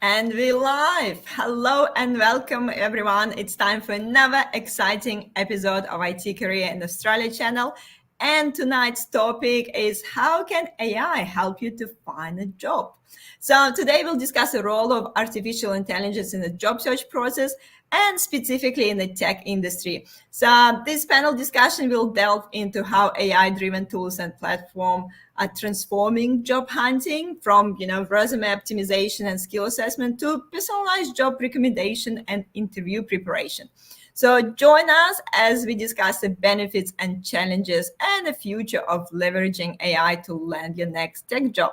And we live. Hello and welcome, everyone. It's time for another exciting episode of IT Career in Australia channel. And tonight's topic is how can AI help you to find a job? So today we'll discuss the role of artificial intelligence in the job search process and specifically in the tech industry. So this panel discussion will delve into how AI-driven tools and platforms are transforming job hunting from resume optimization and skill assessment to personalized job recommendation and interview preparation. So join us as we discuss the benefits and challenges and the future of leveraging AI to land your next tech job.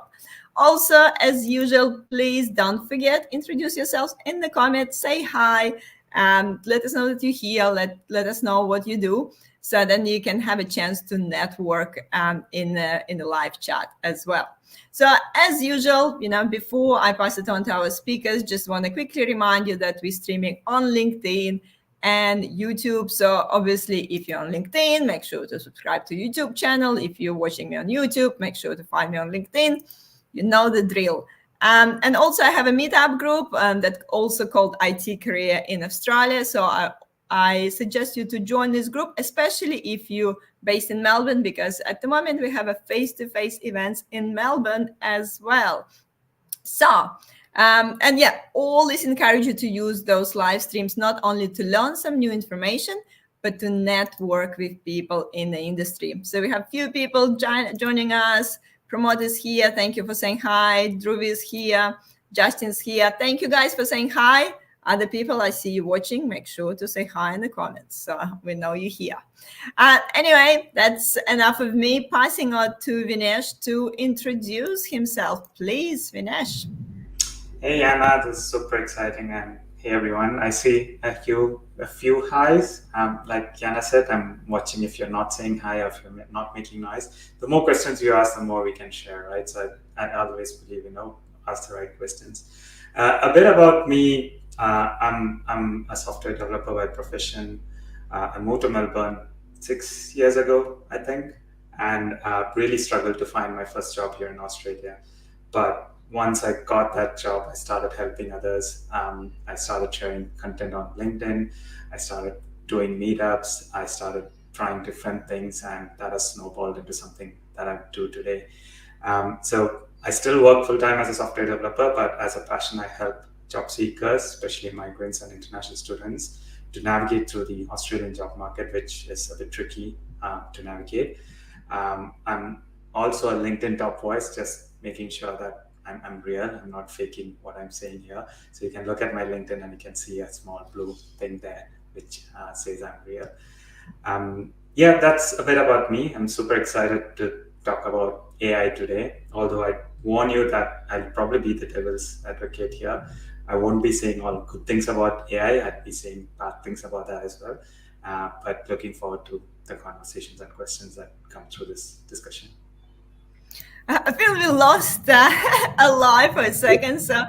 Also, as usual, please don't forget, introduce yourselves in the comments, say hi, let us know that you're here, let us know what you do, so then you can have a chance to network in the live chat as well. So as usual, before I pass it on to our speakers, just want to quickly remind you that we're streaming on LinkedIn and YouTube. So obviously, if you're on LinkedIn, make sure to subscribe to YouTube channel. If you're watching me on YouTube, make sure to find me on LinkedIn. You know the drill. And also I have a meetup group that also called IT Career in Australia. So I suggest you to join this group, especially if you're based in Melbourne, because at the moment we have a face-to-face events in Melbourne as well. So, and yeah, always encourage you to use those live streams, not only to learn some new information, but to network with people in the industry. So we have few people joining us. Promoters here. Thank you for saying hi. Dhruv is here. Justin's here. Thank you guys for saying hi. Other people I see you watching, make sure to say hi in the comments so we know you're here. Anyway, that's enough of me. Passing on to Vinesh to introduce himself. Please, Vinesh. Hey Anna, this is super exciting, and hey everyone. I see a few highs. Like Yana said, I'm watching if you're not saying hi or if you're not making noise. The more questions you ask, the more we can share, right? So I always believe, ask the right questions. A bit about me. I'm a software developer by profession. I moved to Melbourne 6 years ago, I think, and really struggled to find my first job here in Australia. But once I got that job, I started helping others. I started sharing content on LinkedIn. I started doing meetups. I started trying different things, and that has snowballed into something that I do today. So I still work full time as a software developer, but as a passion, I help job seekers, especially migrants and international students, to navigate through the Australian job market, which is a bit tricky to navigate. I'm also a LinkedIn top voice, just making sure that I'm real. I'm not faking what I'm saying here. So you can look at my LinkedIn and you can see a small blue thing there, which says I'm real. Yeah, that's a bit about me. I'm super excited to talk about AI today. Although I warn you that I'll probably be the devil's advocate here. I won't be saying all good things about AI. I'd be saying bad things about that as well. But looking forward to the conversations and questions that come through this discussion. I feel we lost alive for a second. So,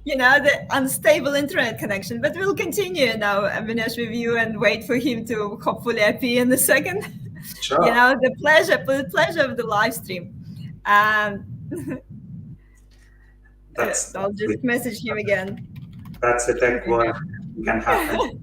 the unstable internet connection. But we'll continue now, Vinesh, with you and wait for him to hopefully appear in a second. Sure. The pleasure of the live stream. I'll just message him again. That's the tech world can happen.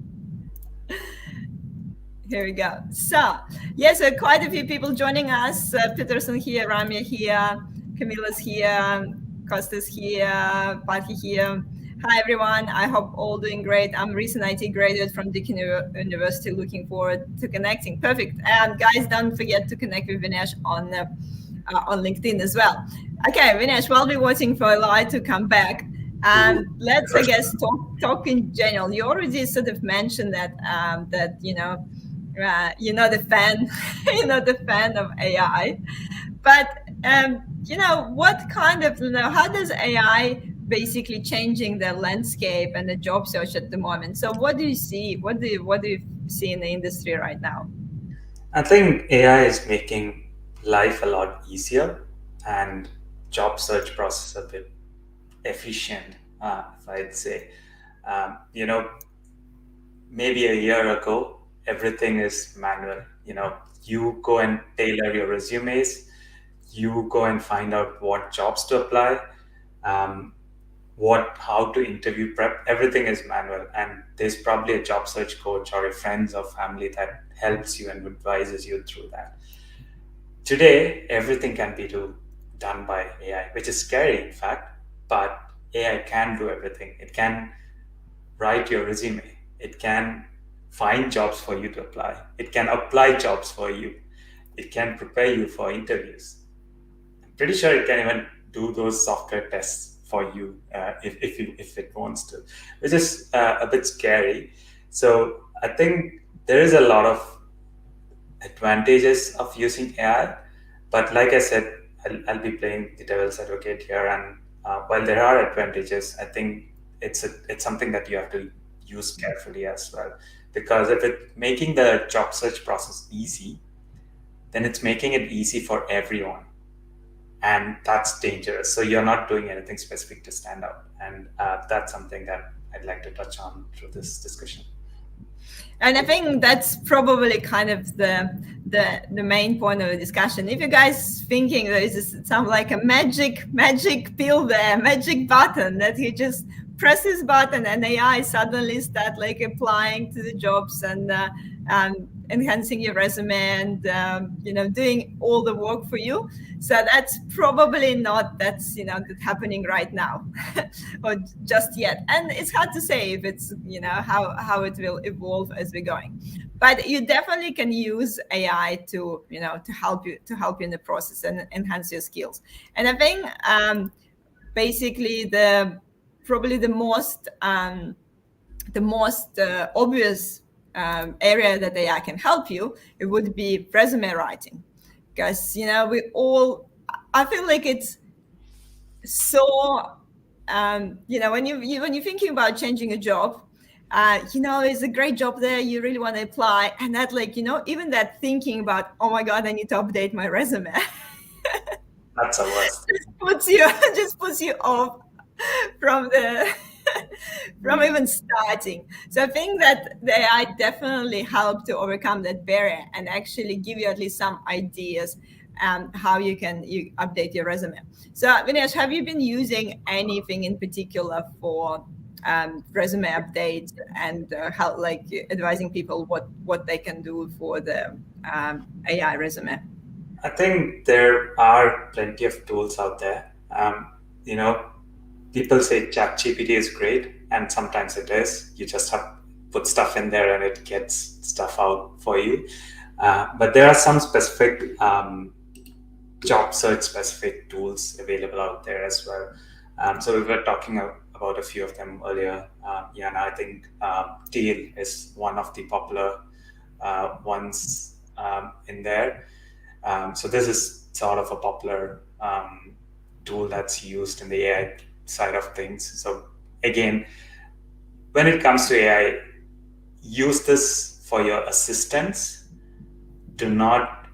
Here we go. So, yes, quite a few people joining us. Peterson here, Ramya here, Camilla's here, Costa's here, Patti here. Hi, everyone. I hope all doing great. I'm recent IT graduate from Deakin University. Looking forward to connecting. Perfect. And guys, don't forget to connect with Vinesh on LinkedIn as well. Okay, Vinesh, while we're waiting for Eli to come back, let's, I guess, talk in general. You already sort of mentioned that the fan, the fan of AI. But what kind of, how does AI basically changing the landscape and the job search at the moment? So what do you see? What do you see in the industry right now? I think AI is making life a lot easier and job search process a bit efficient, if I'd say. Maybe a year ago, everything is manual. You go and tailor your resumes, you go and find out what jobs to apply. how to interview prep, everything is manual, and there's probably a job search coach or a friends or family that helps you and advises you through that. Today, everything can be done by AI, which is scary, in fact, but AI can do everything. It can write your resume. It can find jobs for you to apply. It can apply jobs for you. It can prepare you for interviews. I'm pretty sure it can even do those software tests for you if it wants to, which is a bit scary. So I think there is a lot of advantages of using AI, but like I said, I'll be playing the devil's advocate here. And while there are advantages, I think it's something that you have to use carefully as well. Because if it's making the job search process easy, then it's making it easy for everyone, and that's dangerous. So you're not doing anything specific to stand out, and that's something that I'd like to touch on through this discussion. And I think that's probably kind of the main point of the discussion. If you guys thinking there is some like a magic pill there, magic button that you just press this button and AI suddenly start like applying to the jobs and enhancing your resume and doing all the work for you. So that's probably not that's happening right now or just yet. And it's hard to say if it's how it will evolve as we're going. But you definitely can use AI to help you in the process and enhance your skills. And I think basically probably the most obvious area that AI can help you, it would be resume writing, because I feel like it's so when you're thinking about changing a job, it's a great job there, you really want to apply, and that even that thinking about, oh my god, I need to update my resume. That's the worst. just puts you off from even starting. So I think that the AI definitely help to overcome that barrier and actually give you at least some ideas how you update your resume. So Vinesh, have you been using anything in particular for resume update and how advising people what they can do for the AI resume? I think there are plenty of tools out there. People say ChatGPT is great, and sometimes it is. You just have to put stuff in there and it gets stuff out for you. But there are some specific job search specific tools available out there as well. So we were talking about a few of them earlier. Jana, I think Teal is one of the popular ones in there. So this is sort of a popular tool that's used in the AI side of things. So again, when it comes to AI, use this for your assistance. Do not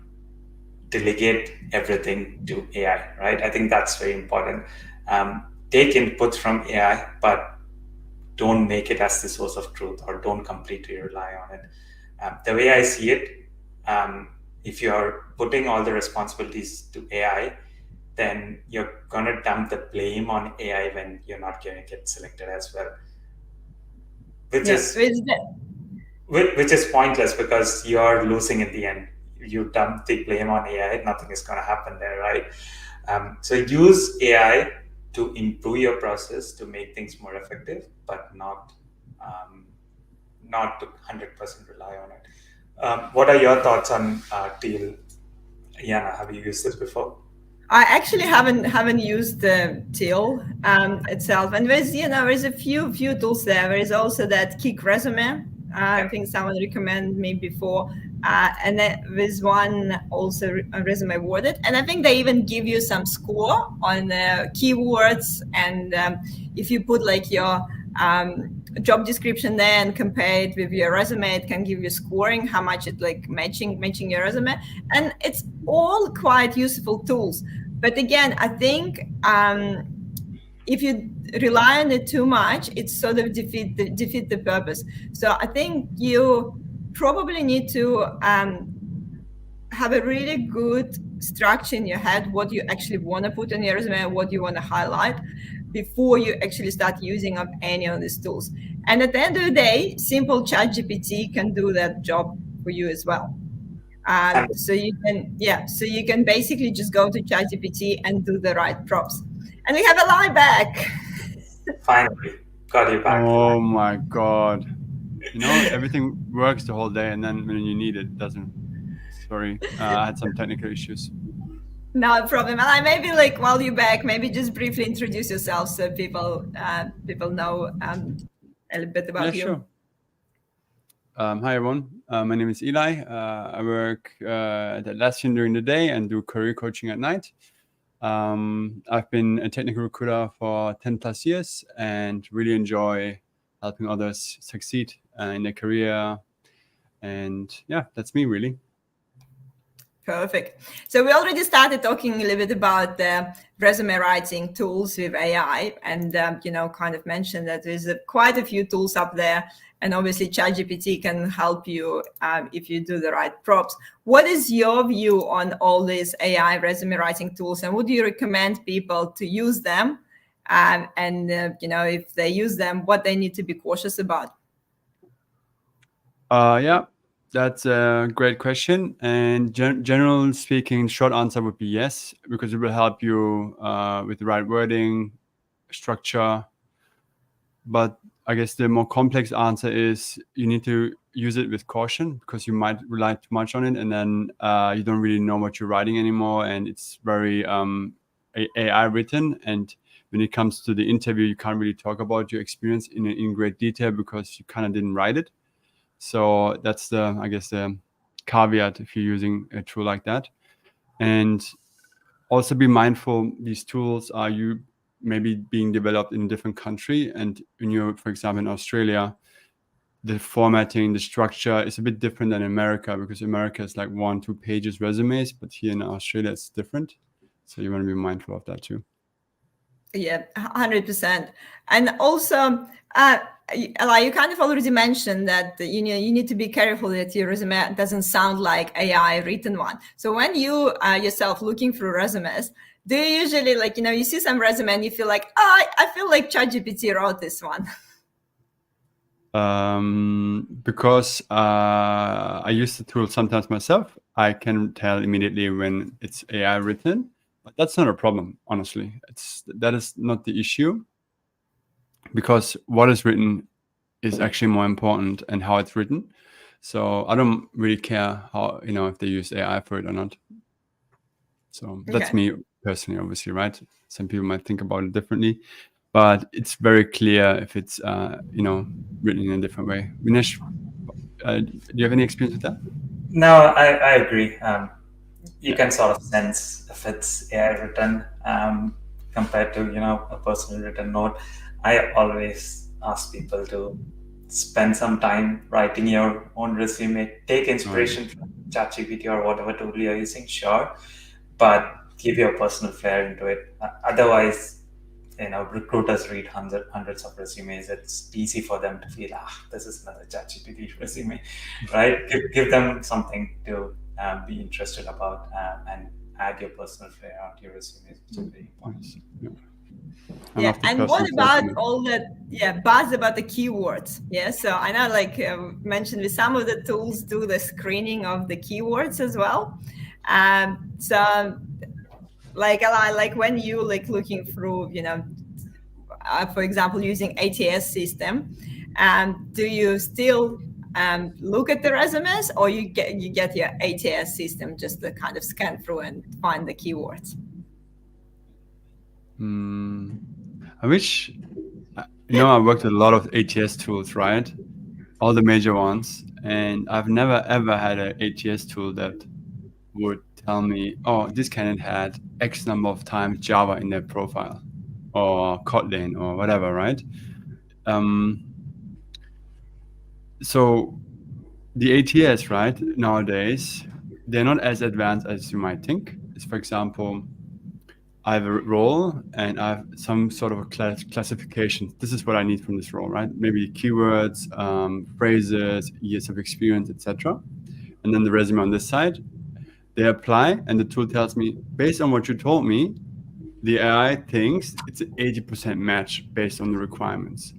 delegate everything to AI, right? I think that's very important. Take input from AI, but don't make it as the source of truth, or don't completely rely on it. The way I see it, if you're putting all the responsibilities to AI, then you're going to dump the blame on AI when you're not going to get selected as well. Which is pointless, because you're losing in the end. You dump the blame on AI, nothing is going to happen there, right? So use AI to improve your process, to make things more effective, but not to 100% rely on it. What are your thoughts on Teal? Jana, have you used this before? I actually haven't used the Teal itself, and there's a few tools there. There is also that Kick Resume. I think someone recommended me before, and then there's one also Resume Worded, and I think they even give you some score on keywords, and if you put your job description there and compare it with your resume, it can give you scoring how much it matching your resume, and it's all quite useful tools. But again, I think if you rely on it too much, it sort of defeat the purpose. So I think you probably need to have a really good structure in your head, what you actually want to put in your resume, what you want to highlight. before you actually start using of any of these tools. And at the end of the day, simple ChatGPT can do that job for you as well. And So you can basically just go to ChatGPT and do the right prompts. And we have a lie back. finally, got you back. Oh my God. Everything works the whole day, and then when you need it, it doesn't. Sorry, I had some technical issues. No problem. And I maybe like while you're back, maybe just briefly introduce yourself so people know a little bit about Yeah, you. sure. Hi everyone. My name is Eli. I work at Atlassian during the day and do career coaching at night. I've been a technical recruiter for 10 plus years and really enjoy helping others succeed in their career. And yeah, that's me really. Perfect. So we already started talking a little bit about the resume writing tools with AI, and kind of mentioned that there's quite a few tools up there, and obviously ChatGPT can help you if you do the right prompts. What is your view on all these AI resume writing tools, and would you recommend people to use them? If they use them, what they need to be cautious about? Yeah. That's a great question. And generally speaking, short answer would be yes, because it will help you with the right wording, structure. But I guess the more complex answer is you need to use it with caution, because you might rely too much on it, and then you don't really know what you're writing anymore. And it's very AI written. And when it comes to the interview, you can't really talk about your experience in great detail because you kind of didn't write it. So that's the caveat if you're using a tool like that. And also be mindful, these tools are you maybe being developed in a different country. And when you're, for example, in Australia, the formatting, the structure is a bit different than America, because America is like 1-2 pages resumes, but here in Australia it's different. So you want to be mindful of that too. Yeah, 100%. And also, Ella, you kind of already mentioned that you need to be careful that your resume doesn't sound like AI written one. So when you yourself looking through resumes, do you usually you see some resume and you feel like, oh, I feel like ChatGPT wrote this one? Because I use the tool sometimes myself, I can tell immediately when it's AI written. But that's not a problem, honestly. That is not the issue, because what is written is actually more important, and how it's written. So I don't really care how, if they use AI for it or not. So that's me personally, obviously, right? Some people might think about it differently, but it's very clear if it's, written in a different way. Vinesh, do you have any experience with that? No, I agree. You can sort of sense if it's AI written compared to a personal written note. I always ask people to spend some time writing your own resume. Take inspiration from ChatGPT or whatever tool you're using, sure, but give your personal flair into it. Otherwise, recruiters read hundreds of resumes. It's easy for them to feel, this is another ChatGPT resume, right? Give them something to be interested about and add your personal flair onto your resume, which is very important. Yeah, and what about all that buzz about the keywords? Yeah, so I know mentioned with some of the tools do the screening of the keywords as well. So like when you looking through, for example, using ATS system, do you still look at the resumes, or you get your ATS system just to kind of scan through and find the keywords? I wish, I worked with a lot of ATS tools, right? All the major ones. And I've never, ever had an ATS tool that would tell me, oh, this candidate had X number of times Java in their profile, or Kotlin, or whatever, right? So the ATS, right, nowadays, they're not as advanced as you might think. It's, for example, I have a role and I have some sort of a classification. This is what I need from this role, right? Maybe keywords, phrases, years of experience, etc. And then the resume on this side. They apply, and the tool tells me, based on what you told me, the AI thinks it's an 80% match based on the requirements.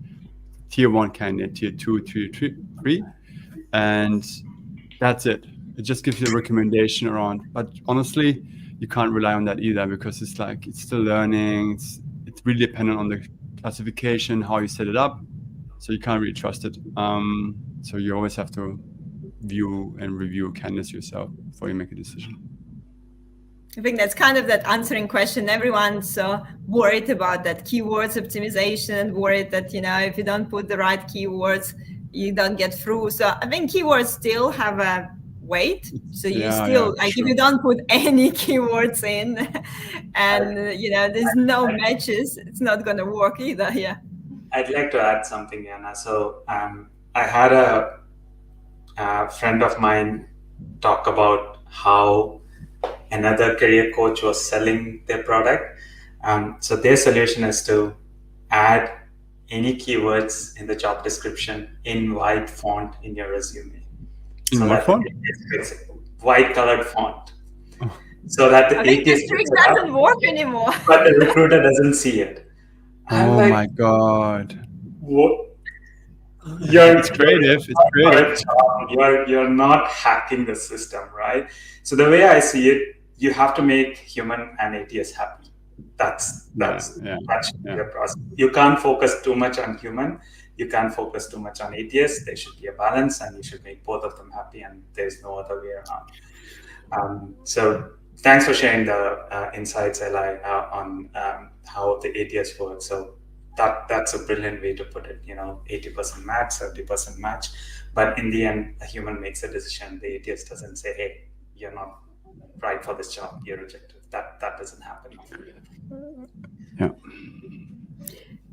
Tier 1 candidate, tier 2, tier 3, and that's it. It just gives you a recommendation around. But honestly, you can't rely on that either, because it's still learning. It's really dependent on the classification, how you set it up. So you can't really trust it. So you always have to view and review candidates yourself before you make a decision. I think that's kind of that answering question. Everyone's so worried about that keywords optimization, worried that, if you don't put the right keywords, you don't get through. So I think keywords still have a weight. So you still, if you don't put any keywords in and, there's no matches, it's not going to work either. Yeah. I'd like to add something, Yana. So I had a friend of mine talk about how another career coach was selling their product. So their solution is to add any keywords in the job description in white font in your resume. In what font? It's white colored font. So that the this trick doesn't work anymore. But the recruiter doesn't see it. Oh my God. It's creative. You're not hacking the system, right? So the way I see it, you have to make human and ATS happy. That's your process. You can't focus too much on human. You can't focus too much on ATS. There should be a balance, and you should make both of them happy. And there's no other way around. So thanks for sharing the insights, Eli, on how the ATS works. So that's a brilliant way to put it. 80% match, 70% match. But in the end, a human makes a decision. The ATS doesn't say, "Hey, you're not right for this job. You're rejected." That doesn't happen. Yeah.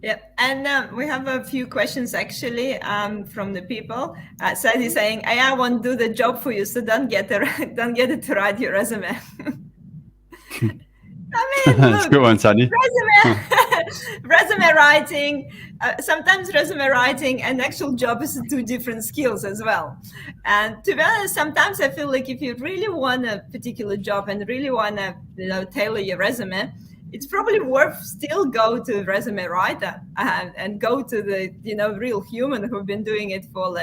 Yeah, and we have a few questions actually from the people. Sadie saying, "I won't do the job for you, so don't get it to write your resume." I mean, that's a good one, Sadie. Resume writing. Sometimes resume writing and actual job is two different skills as well. And to be honest, sometimes I feel like if you really want a particular job and really want to, tailor your resume, it's probably worth still go to resume writer and go to the, real human who've been doing it for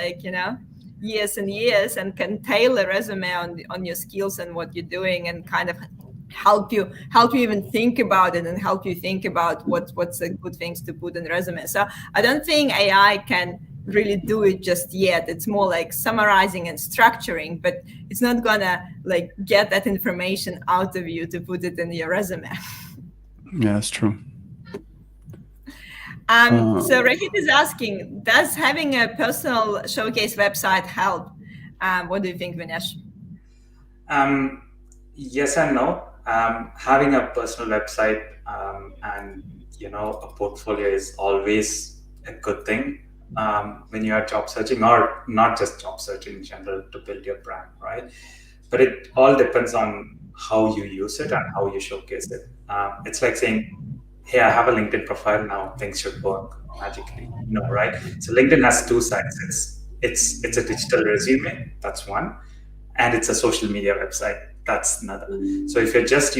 years and years and can tailor resume on your skills and what you're doing and kind of help you even think about it and help you think about what's the good things to put in resume. So I don't think AI can really do it just yet. It's more like summarizing and structuring, but it's not gonna get that information out of you to put it in your resume. Yeah, that's true. So Rahit is asking, does having a personal showcase website help? What do you think, Vinesh? Yes and no. Having a personal website and a portfolio is always a good thing when you are job searching, or not just job searching in general, to build your brand, right? But it all depends on how you use it and how you showcase it. It's like saying, "Hey, I have a LinkedIn profile now; things should work magically." No, right? So LinkedIn has two sides. It's a digital resume. That's one, and it's a social media website. That's another. So if you're just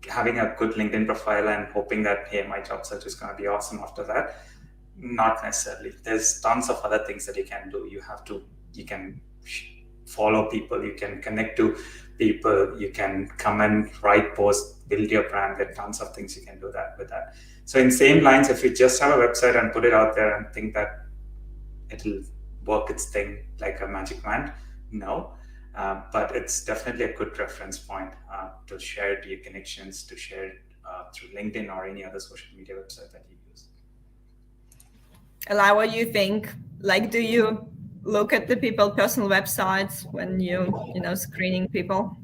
having a good LinkedIn profile and hoping that, hey, my job search is going to be awesome after that, not necessarily. There's tons of other things that you can do. You can follow people, you can connect to people, you can comment, write posts, build your brand. There are tons of things you can do with that. So in same lines, if you just have a website and put it out there and think that it'll work its thing like a magic wand, no. But it's definitely a good reference point to share your connections, to share through LinkedIn or any other social media website that you use. Eli, what do you think? Do you look at the people's personal websites when you screening people?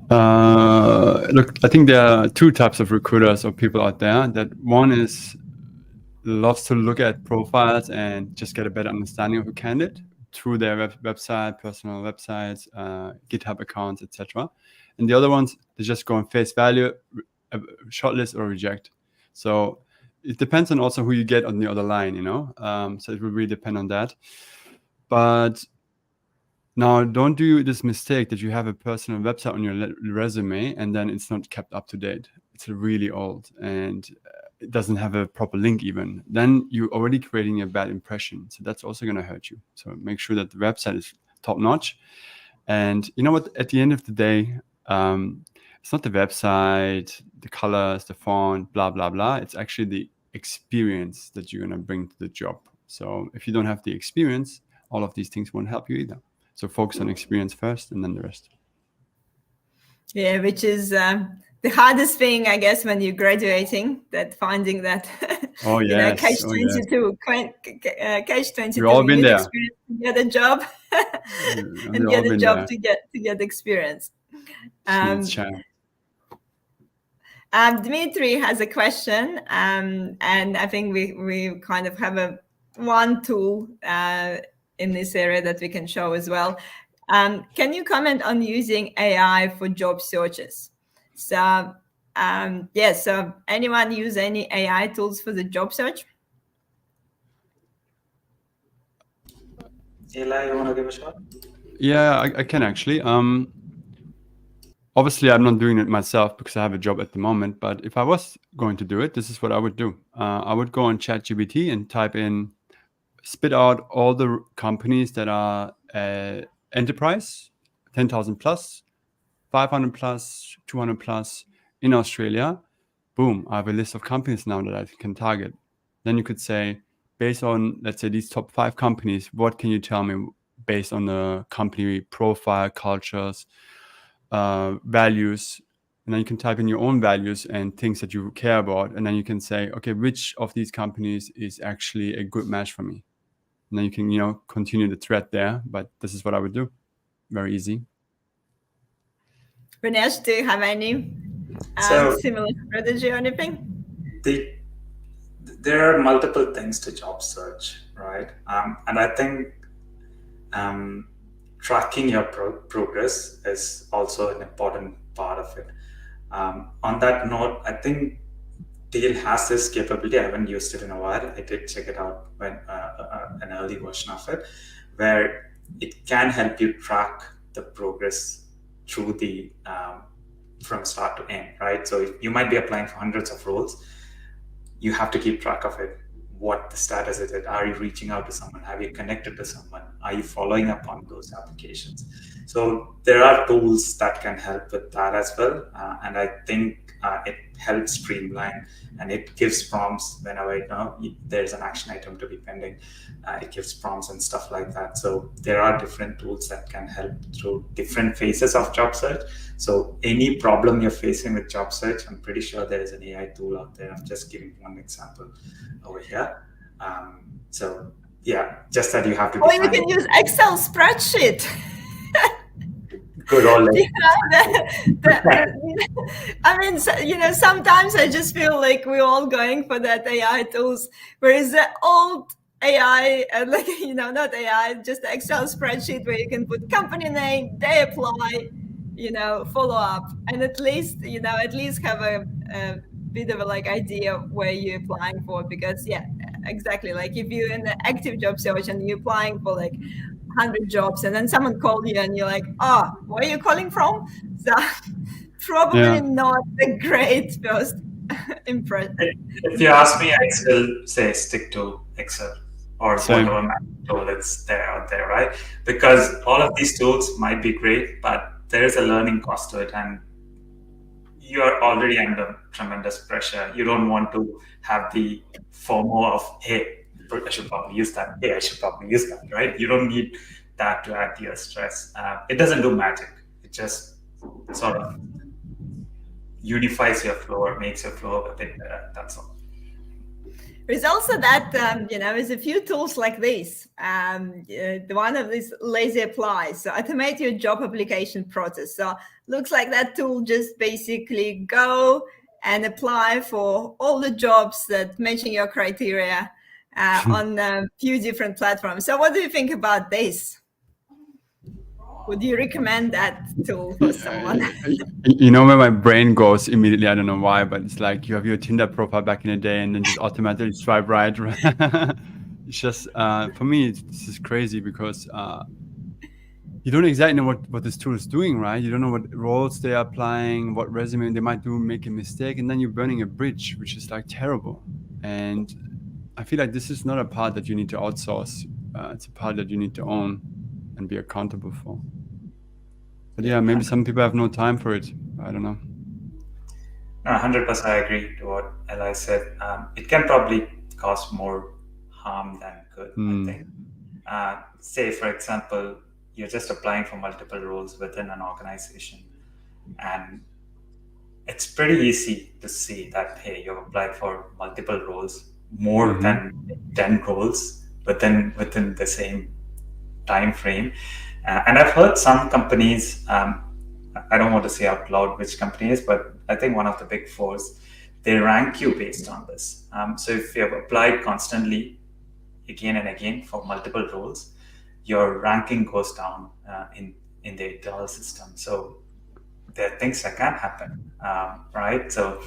Look, I think there are two types of recruiters or people out there. That one is loves to look at profiles and just get a better understanding of a candidate through their website, personal websites, GitHub accounts, etc. And the other ones, they just go on face value, shortlist or reject. So it depends on also who you get on the other line, So it will really depend on that. But Now, don't do this mistake that you have a personal website on your resume and then it's not kept up to date. It's really old and it doesn't have a proper link even. Then you're already creating a bad impression. So that's also going to hurt you. So make sure that the website is top notch. And you know what? At the end of the day, it's not the website, the colors, the font, blah, blah, blah. It's actually the experience that you're going to bring to the job. So if you don't have the experience, all of these things won't help you either. So focus on experience first and then the rest. Yeah, which is the hardest thing, I guess, when you're graduating, that finding that, Oh, yes. catch 22, catch 22. We've all been there. Experience to get a job and get a job to get experience. Dmitry has a question, and I think we kind of have one tool in this area that we can show as well. Can you comment on using AI for job searches? So, so anyone use any AI tools for the job search? Eli, you want to give a shot? Yeah, I can actually. Obviously, I'm not doing it myself because I have a job at the moment. But if I was going to do it, this is what I would do. I would go on ChatGPT and type in, spit out all the companies that are enterprise, 10,000 plus, 500 plus, 200 plus in Australia. Boom, I have a list of companies now that I can target. Then you could say, based on, let's say, these top 5 companies, what can you tell me based on the company profile, cultures, values? And then you can type in your own values and things that you care about. And then you can say, okay, which of these companies is actually a good match for me? And then you can, continue the thread there. But this is what I would do. Very easy. Vinesh, do you have any similar strategy or anything? There are multiple things to job search, right? And I think tracking your progress is also an important part of it. On that note, I think Deal has this capability. I haven't used it in a while. I did check it out when an early version of it, where it can help you track the progress through the from start to end, right? So if you might be applying for hundreds of roles, you have to keep track of it. What the status is it? Are you reaching out to someone? Have you connected to someone? Are you following up on those applications? So there are tools that can help with that as well. And I think it helps streamline, and it gives prompts whenever there's an action item to be pending. It gives prompts and stuff like that. So there are different tools that can help through different phases of job search. So any problem you're facing with job search, I'm pretty sure there is an AI tool out there. I'm just giving one example over here. So yeah, just that you have to. Or you can use Excel spreadsheet. Good old. I mean, sometimes I just feel like we're all going for that AI tools, whereas the old AI, not AI, just the Excel spreadsheet where you can put company name, they apply, follow up, and at least have a bit of idea where you're applying for, because exactly, like if you're in the active job search and you're applying for 100 jobs and then someone called you and you're like, where are you calling from? So probably not a great first impression. If you ask me, I still say stick to Excel or whatever tool it's there out there, right? Because all of these tools might be great, but there is a learning cost to it, and you are already under tremendous pressure. You don't want to have the FOMO of, hey, I should probably use that. Hey, I should probably use that, right? You don't need that to add to your stress. It doesn't do magic. It just sort of unifies your flow or makes your flow a bit better. That's all. There's also that, there's a few tools like this. The one of these lazy apply, so automate your job application process. So looks like that tool just basically go and apply for all the jobs that matching your criteria on a few different platforms. So what do you think about this? Would you recommend that tool for someone? Where my brain goes immediately, I don't know why, but it's like you have your Tinder profile back in the day and then just automatically swipe right. It's just, for me, this is crazy because you don't exactly know what this tool is doing, right? You don't know what roles they are applying, what resume they might do, make a mistake, and then you're burning a bridge, which is like terrible. And I feel like this is not a part that you need to outsource. It's a part that you need to own and be accountable for. But yeah, maybe some people have no time for it. I don't know. No, 100% I agree to what Eli said. It can probably cause more harm than good, I think. Say, for example, you're just applying for multiple roles within an organization, and it's pretty easy to see that, hey, you've applied for multiple roles, more than 10 roles within the same time frame. And I've heard some companies, I don't want to say out loud which company is, but I think one of the big fours, they rank you based on this. So if you have applied constantly again and again for multiple roles, your ranking goes down in the internal system. So there are things that can happen, right? So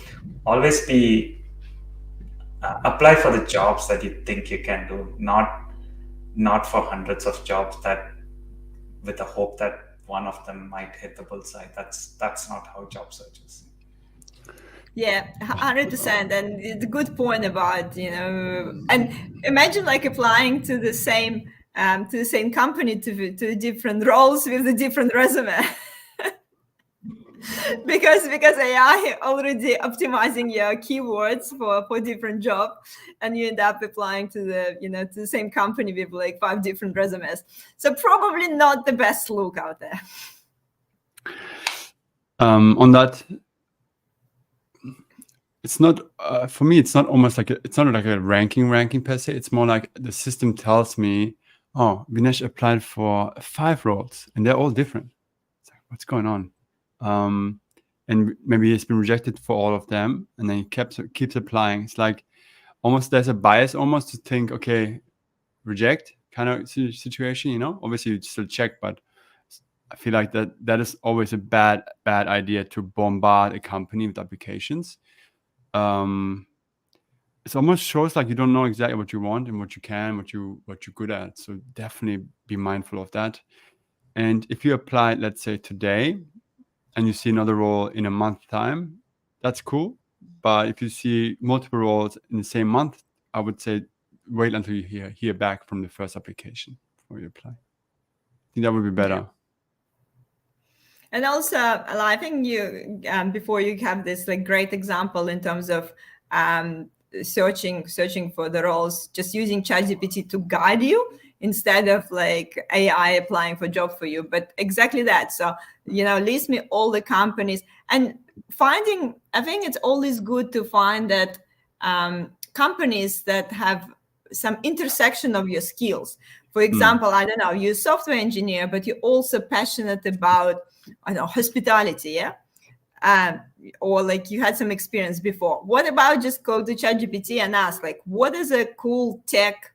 always apply for the jobs that you think you can do, not for hundreds of jobs that with the hope that one of them might hit the bullseye. That's not how job search is. Yeah, 100%. And it's a good point about, and imagine like applying to the same company to different roles with a different resume. because AI already optimizing your keywords for different job, and you end up applying to the same company with like 5 different resumes. So probably not the best look out there. On that, it's not for me. It's not almost like it's not like a ranking per se. It's more like the system tells me, oh, Vinesh applied for 5 roles and they're all different. It's like, what's going on? And maybe he's been rejected for all of them, and then he keeps applying. It's like almost there's a bias almost to think, okay, reject kind of situation. Obviously you still check, but I feel like that is always a bad idea to bombard a company with applications. It almost shows like you don't know exactly what you want and what you can, what you're good at. So definitely be mindful of that. And if you apply, let's say today, and you see another role in a month's time, that's cool. But if you see multiple roles in the same month, I would say wait until you hear back from the first application before you apply. I think that would be better. Yeah. And also, I think you before you have this like great example in terms of searching for the roles, just using ChatGPT to guide you instead of like AI applying for job for you. But exactly that. So, list me all the companies, and finding, I think it's always good to find that companies that have some intersection of your skills. For example, I don't know, you're a software engineer, but you're also passionate about, hospitality, yeah? Or like you had some experience before. What about just go to ChatGPT and ask, like, what is a cool tech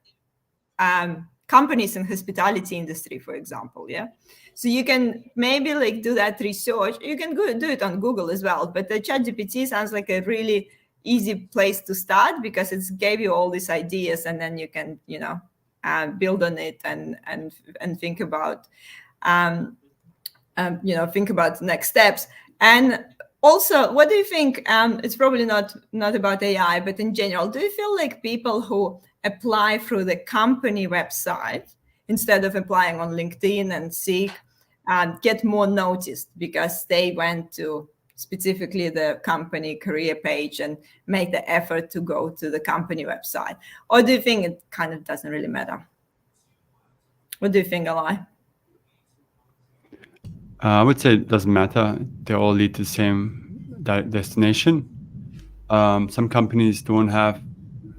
companies in hospitality industry, for example, yeah? So you can maybe like do that research. You can do it on Google as well, but the ChatGPT sounds like a really easy place to start because it's gave you all these ideas, and then you can, build on it and think about, think about next steps. And also, what do you think? It's probably not about AI, but in general, do you feel like people who apply through the company website instead of applying on LinkedIn and Seek get more noticed because they went to specifically the company career page and make the effort to go to the company website? Or do you think it kind of doesn't really matter? What do you think, Eli? I would say it doesn't matter. They all lead to the same destination. Some companies don't have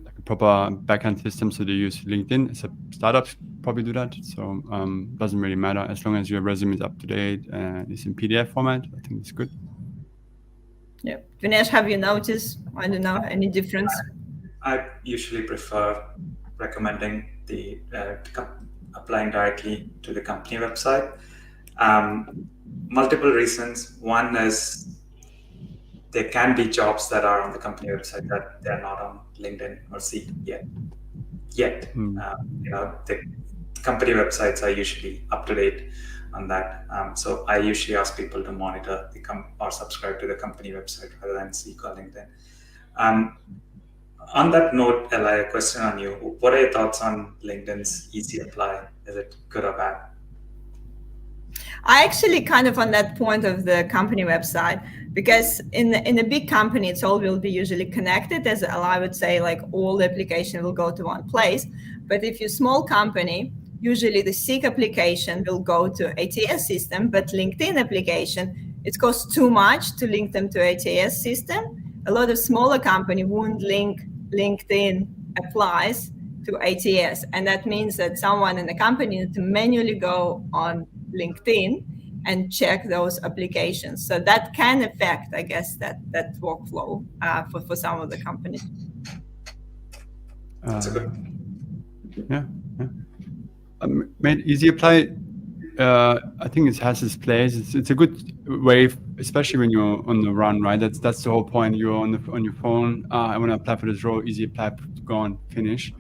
like a proper backend system, so they use LinkedIn. So startups probably do that. So doesn't really matter as long as your resume is up to date and it's in PDF format. I think it's good. Yeah, Vinesh, have you noticed? I don't know, any difference? I usually prefer recommending the applying directly to the company website. Multiple reasons. One is there can be jobs that are on the company website that they're not on LinkedIn or Seek yet. The company websites are usually up to date. on that. So I usually ask people to monitor or subscribe to the company website rather than seek on LinkedIn. On that note, Eli, a question on you. What are your thoughts on LinkedIn's easy apply? Is it good or bad? I actually kind of on that point of the company website, because in a big company, it's all will be usually connected. As I would say, like all the application will go to one place. But if you're a small company, usually the Seek application will go to ATS system, but LinkedIn application, it costs too much to link them to ATS system. A lot of smaller company won't link LinkedIn applies to ATS. And that means that someone in the company needs to manually go on LinkedIn and check those applications. So that can affect, I guess, that workflow for some of the companies. That's a good. Yeah. Made easy apply. I think it has its place. It's a good way, especially when you're on the run, right? That's the whole point. You're on your phone. I want to apply for this role. Easy apply, go on, finish.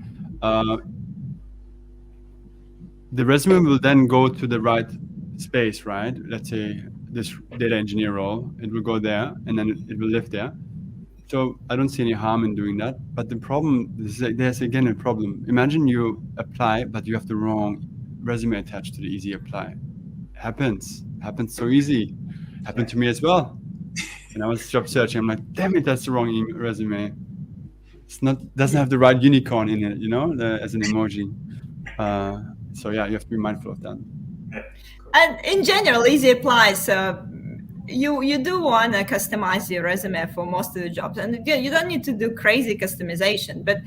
The resume will then go to the right space, right? Let's say this data engineer role, it will go there, and then it will live there. So I don't see any harm in doing that. But the problem is there's again a problem. Imagine you apply, but you have the wrong resume attached to the easy apply. Happens so easy. Happened to me as well. When I was job searching, I'm like, damn it, that's the wrong resume. Doesn't have the right unicorn in it, as an emoji. So yeah, you have to be mindful of that. And in general, easy applies. You do want to customize your resume for most of the jobs, and you don't need to do crazy customization. But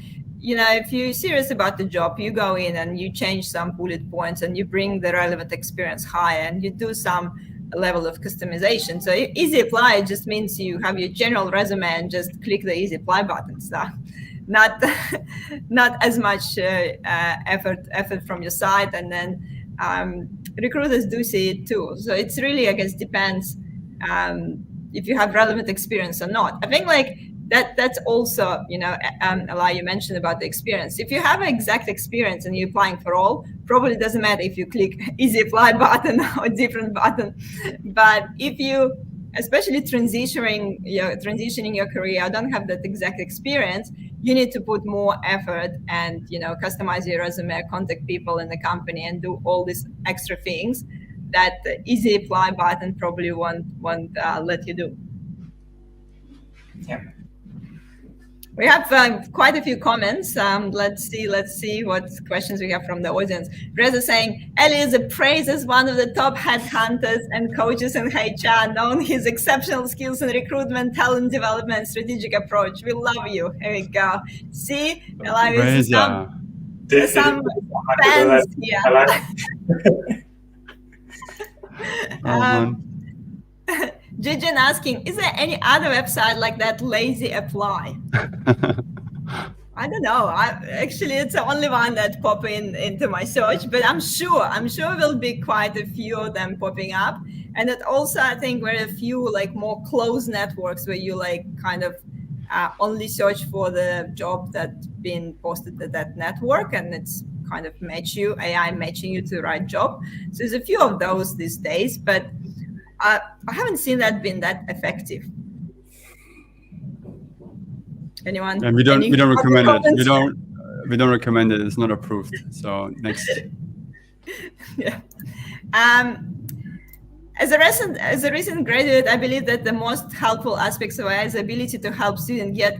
if you're serious about the job, you go in and you change some bullet points and you bring the relevant experience higher and you do some level of customization. So easy apply just means you have your general resume and just click the easy apply button. So not as much effort from your side, and then recruiters do see it too. So it's really, I guess, depends if you have relevant experience or not. I think like that's also, Eli, you mentioned about the experience. If you have an exact experience and you're applying for all, probably doesn't matter if you click easy apply button or different button. But if you, especially transitioning your career, don't have that exact experience, you need to put more effort and customize your resume, contact people in the company, and do all these extra things that the easy apply button probably won't let you do. Yeah. We have quite a few comments. Let's see what questions we have from the audience. Reza saying, Elias praises one of the top headhunters and coaches in HR, known his exceptional skills in recruitment, talent development, strategic approach. We love you. Here we go. See, Elias, some fans here. Jijan asking, is there any other website like that, Lazy Apply? I don't know. Actually, it's the only one that pop into my search, but I'm sure there'll be quite a few of them popping up. And it also, I think, were a few like more closed networks where you like kind of only search for the job that's been posted to that network, and it's kind of AI matching you to the right job. So there's a few of those these days, but I haven't seen that been that effective. Anyone? And we don't recommend it. We don't recommend it. It's not approved. So next. Yeah. As a recent graduate, I believe that the most helpful aspects of AI is the ability to help students get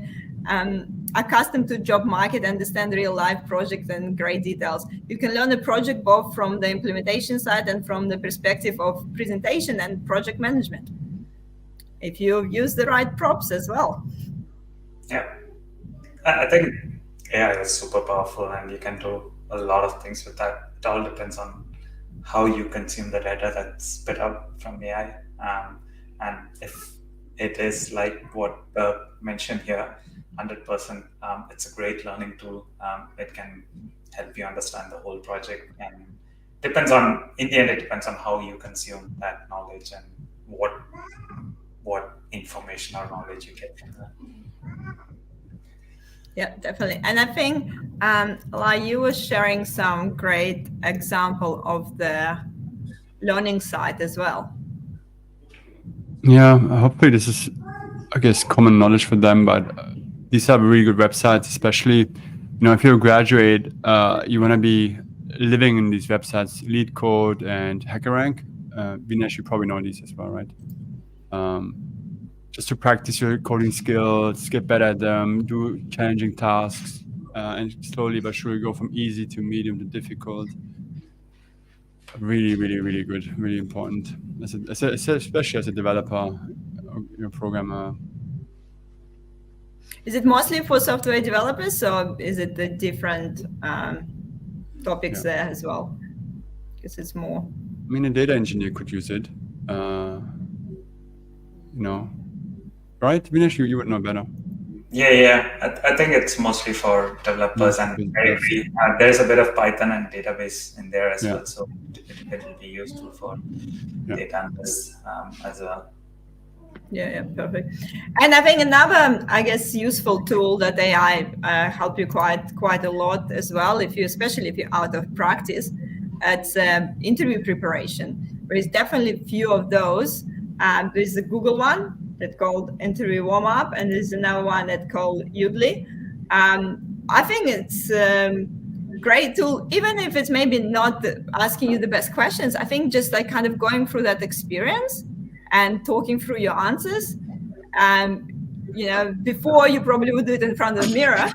accustomed to job market, understand real life projects and great details. You can learn a project both from the implementation side and from the perspective of presentation and project management, if you use the right props as well. Yeah, I think AI is super powerful and you can do a lot of things with that. It all depends on how you consume the data that's spit out from AI. And if it is like what mentioned here, 100%, it's a great learning tool. It can help you understand the whole project, and in the end, it depends on how you consume that knowledge and what information or knowledge you get from that. Yeah, definitely. And I think like you were sharing some great example of the learning side as well. Yeah, hopefully this is, I guess, common knowledge for them. But these are really good websites, especially, if you're a graduate, you want to be living in these websites, LeetCode and HackerRank. Vinesh, you probably know these as well, right? Just to practice your coding skills, get better at them, do challenging tasks, and slowly but surely go from easy to medium to difficult. Really, really, really good, really important, especially as a developer or programmer. Is it mostly for software developers, or is it the different topics there as well? Because it's more. I mean, a data engineer could use it. Right, Vinesh, you would know better. Yeah. I think it's mostly for developers, and there's a bit of Python and database in there as well, so it will be useful for data analysts as well. Yeah, perfect. And I think another, I guess, useful tool that AI help you quite a lot as well, especially if you're out of practice, it's interview preparation. There's definitely a few of those. There's the Google one that's called Interview Warm Up, and there's another one that's called Udly. I think it's great tool, even if it's maybe not asking you the best questions. I think just like kind of going through that experience and talking through your answers. Before you probably would do it in front of the mirror.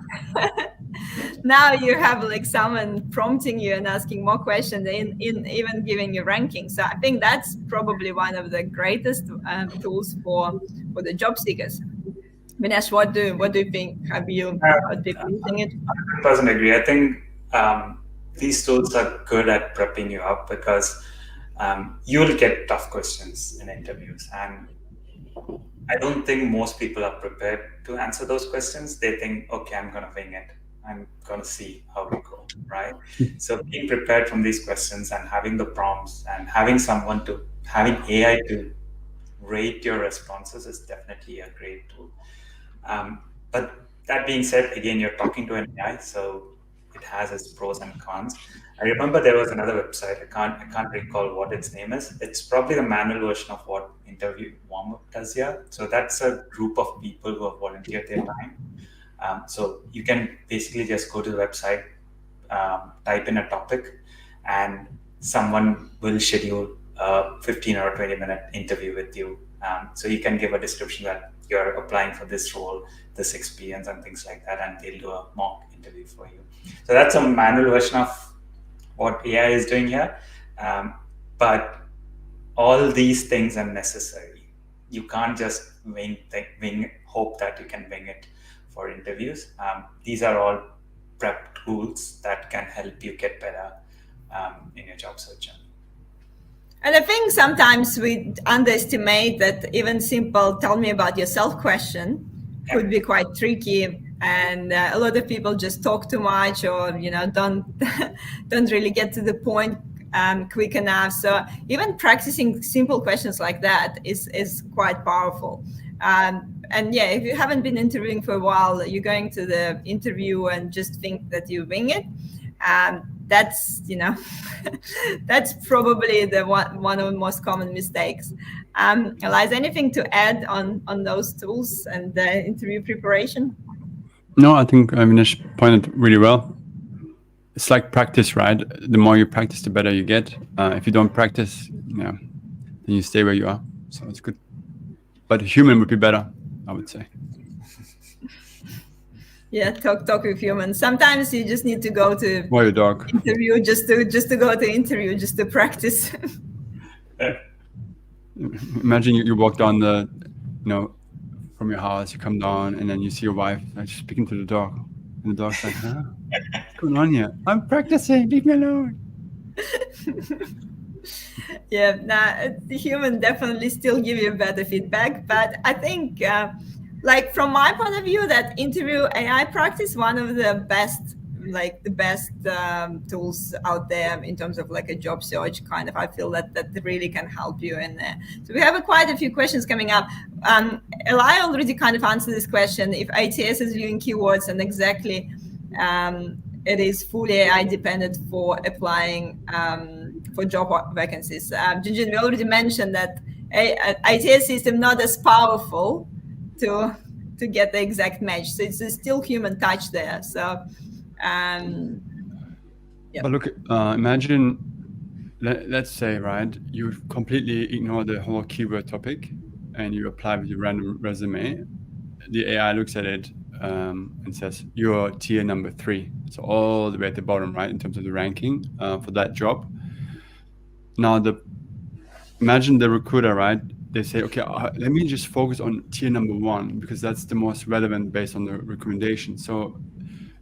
Now you have like someone prompting you and asking more questions, in even giving you ranking. So I think that's probably one of the greatest tools for the job seekers. Vinesh, what do you think? Have you heard people using it? 100% agree. I think these tools are good at prepping you up, because you'll get tough questions in interviews, and I don't think most people are prepared to answer those questions. They think, okay, I'm going to wing it. I'm going to see how we go, right? So being prepared from these questions and having the prompts and having AI to rate your responses is definitely a great tool. But that being said, again, you're talking to an AI, so it has its pros and cons. I remember there was another website. I can't recall what its name is. It's probably the manual version of what Interview Warm-Up does here. So that's a group of people who have volunteered their time. So you can basically just go to the website, type in a topic, and someone will schedule a 15 or 20-minute interview with you. So you can give a description that you're applying for this role, this experience, and things like that, and they'll do a mock interview for you. So that's a manual version of what AI is doing here. But all these things are necessary. You can't just hope that you can wing it for interviews. These are all prep tools that can help you get better in your job search journey. And I think sometimes we underestimate that even simple "tell me about yourself" question could be quite tricky, and a lot of people just talk too much, or don't really get to the point quick enough. So even practicing simple questions like that is quite powerful. And yeah, if you haven't been interviewing for a while, you're going to the interview and just think that you wing it. That's that's probably one of the most common mistakes. Eliza, anything to add on those tools and the interview preparation? No, I think Vinesh pointed really well. It's like practice, right? The more you practice, the better you get. If you don't practice, then you stay where you are. So it's good. But a human would be better, I would say. Yeah, talk with humans. Sometimes you just need to go to your dog interview just to go to interview, just to practice. Imagine you walk down from your house, you come down, and then you see your wife speaking to the dog, and the dog's like, what's going on here? I'm practicing, leave me alone. Yeah, the human definitely still give you better feedback, but I think like from my point of view, that interview AI practice one of the best tools out there in terms of like a job search kind of. I feel that really can help you in there. So we have quite a few questions coming up. Eli already kind of answered this question. If ATS is viewing keywords, and exactly it is fully AI dependent for applying for job vacancies. Jinjin, we already mentioned that IT system not as powerful to get the exact match. So it's still human touch there. So, yeah. But look, imagine, let's say, right, you completely ignore the whole keyword topic and you apply with your random resume. The AI looks at it and says, you're tier number 3. So all the way at the bottom, right, in terms of the ranking for that job. Now, imagine the recruiter, right? They say, okay, let me just focus on tier number 1 because that's the most relevant based on the recommendation. So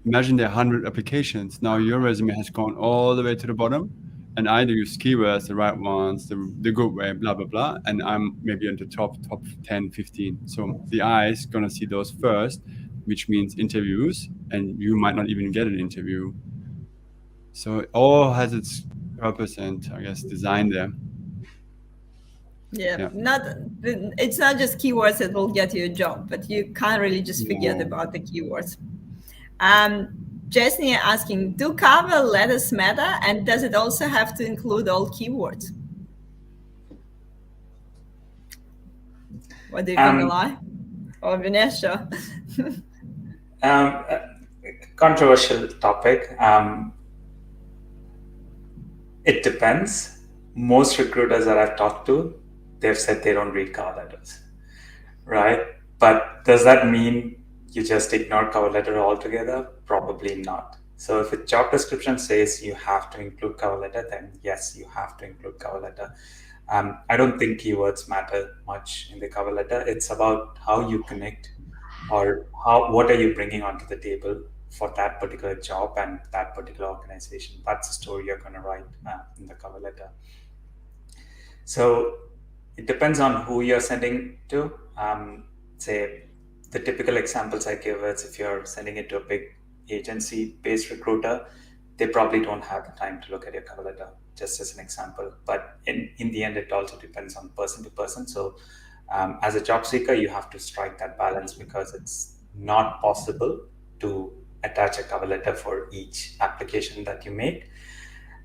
imagine there are 100 applications. Now your resume has gone all the way to the bottom, and I use keywords, the right ones, the good way, blah, blah, blah. And I'm maybe in the top 10, 15. So the eye is going to see those first, which means interviews, and you might not even get an interview. So it all has its purpose and, I guess, design there. Yeah, it's not just keywords that will get you a job, but you can't really just forget about the keywords. Jesney asking, do cover letters matter, and does it also have to include all keywords? What do you think, Eli? Or Vinesh? Controversial topic. It depends. Most recruiters that I've talked to, they've said they don't read cover letters, right? But does that mean you just ignore cover letter altogether? Probably not. So if a job description says you have to include cover letter, then yes, you have to include cover letter. I don't think keywords matter much in the cover letter. It's about how you connect, or what are you bringing onto the table for that particular job and that particular organization. That's the story you're going to write in the cover letter. So it depends on who you're sending to. Say, the typical examples I give is if you're sending it to a big agency-based recruiter, they probably don't have the time to look at your cover letter, just as an example. But in the end, it also depends on person to person. So as a job seeker, you have to strike that balance because it's not possible to attach a cover letter for each application that you make.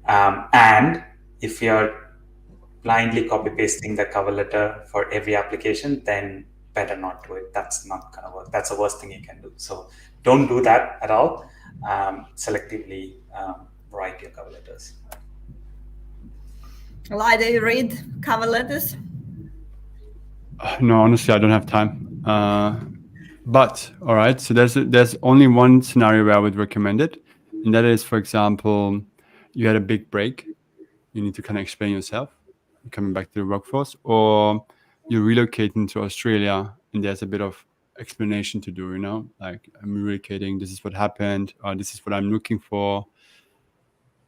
And if you're blindly copy pasting the cover letter for every application, then better not do it. That's not going to work. That's the worst thing you can do. So don't do that at all. Selectively write your cover letters. Eli, do you read cover letters? No, honestly, I don't have time. But all right, so there's only one scenario where I would recommend it, and that is, for example, you had a big break, you need to kind of explain yourself, you're coming back to the workforce, or you're relocating to Australia, and there's a bit of explanation to do. Like, I'm relocating, this is what happened, or this is what I'm looking for.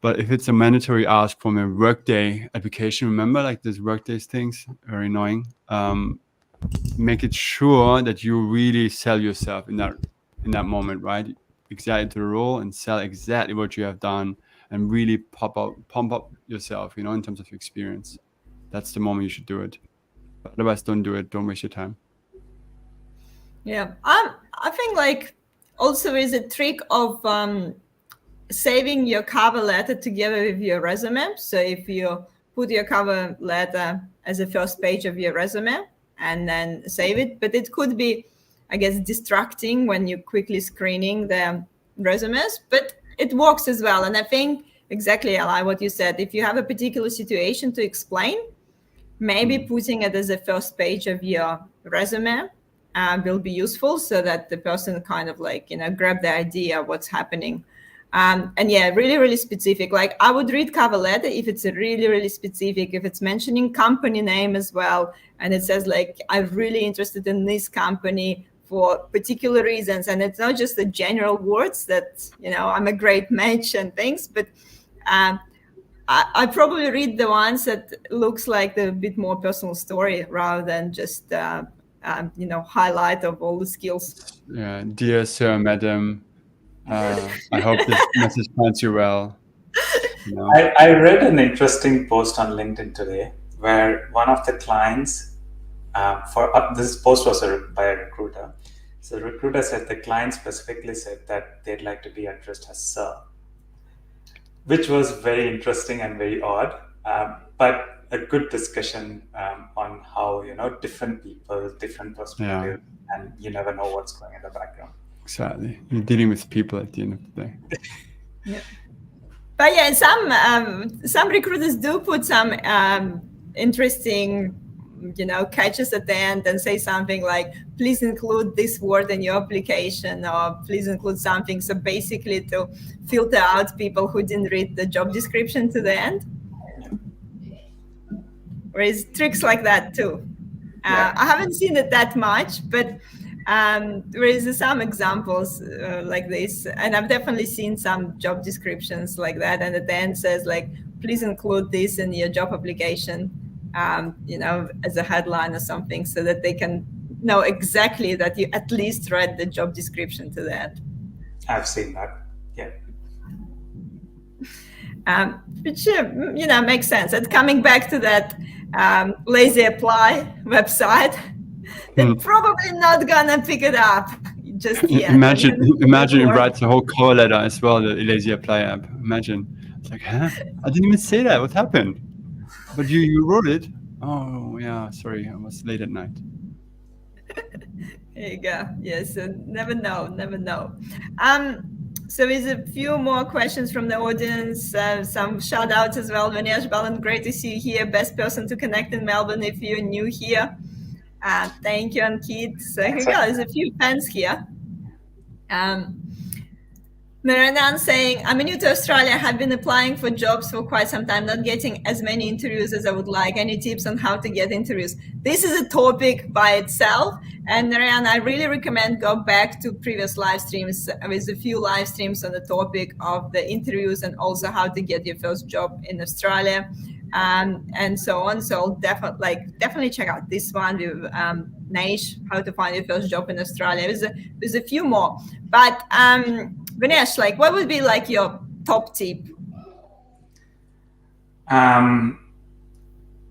But if it's a mandatory ask from a Workday application, remember, like these Workday things, very annoying. Make it sure that you really sell yourself in that moment, right? Exactly to the role and sell exactly what you have done, and really pump up yourself, in terms of your experience. That's the moment you should do it. Otherwise, don't do it. Don't waste your time. Yeah, I think like also is a trick of saving your cover letter together with your resume. So if you put your cover letter as a first page of your resume and then save it, but it could be, I guess, distracting when you're quickly screening the resumes, but it works as well. And I think exactly, Eli, what you said, if you have a particular situation to explain, maybe putting it as a first page of your resume will be useful, so that the person kind of like, grab the idea of what's happening. And yeah, really, really specific. Like, I would read cover letter if it's a really, really specific, if it's mentioning company name as well. And it says like, I'm really interested in this company for particular reasons. And it's not just the general words that, I'm a great match and things, but I probably read the ones that looks like the bit more personal story rather than just, highlight of all the skills. Yeah, dear sir, madam, I hope this message finds you well. I read an interesting post on LinkedIn today where one of the clients, this post was by a recruiter. So the recruiter said the client specifically said that they'd like to be addressed as sir, which was very interesting and very odd. But a good discussion on how, different people, different perspectives, and you never know what's going in the background. Exactly. You're dealing with people at the end of the day. Yeah. But yeah, some recruiters do put some interesting, catches at the end and say something like, please include this word in your application, or please include something. So basically to filter out people who didn't read the job description to the end. There is tricks like that too. I haven't seen it that much, but there is some examples like this, and I've definitely seen some job descriptions like that, and at the end says like, please include this in your job application, as a headline or something, so that they can know exactly that you at least read the job description to the end. I've seen that. Yeah. Which makes sense. And coming back to that lazy apply website, they're probably not gonna pick it up just yet. Imagine it writes a whole cover letter as well, the lazy apply app. Imagine. It's like, huh? I didn't even say that. What happened? But you wrote it. Oh yeah, sorry, I was late at night. There you go. Yes, never know. So there's a few more questions from the audience, some shout outs as well. Vinesh, Balan, great to see you here. Best person to connect in Melbourne if you're new here. Thank you, Ankit. So here we go. There's a few fans here. Miranan saying, I'm new to Australia, have been applying for jobs for quite some time, not getting as many interviews as I would like. Any tips on how to get interviews? This is a topic by itself. And Narayan, I really recommend go back to previous live streams. There's a few live streams on the topic of the interviews and also how to get your first job in Australia, and so on. So definitely check out this one with Vinesh, how to find your first job in Australia. There's a few more. But Vinesh, what would be your top tip?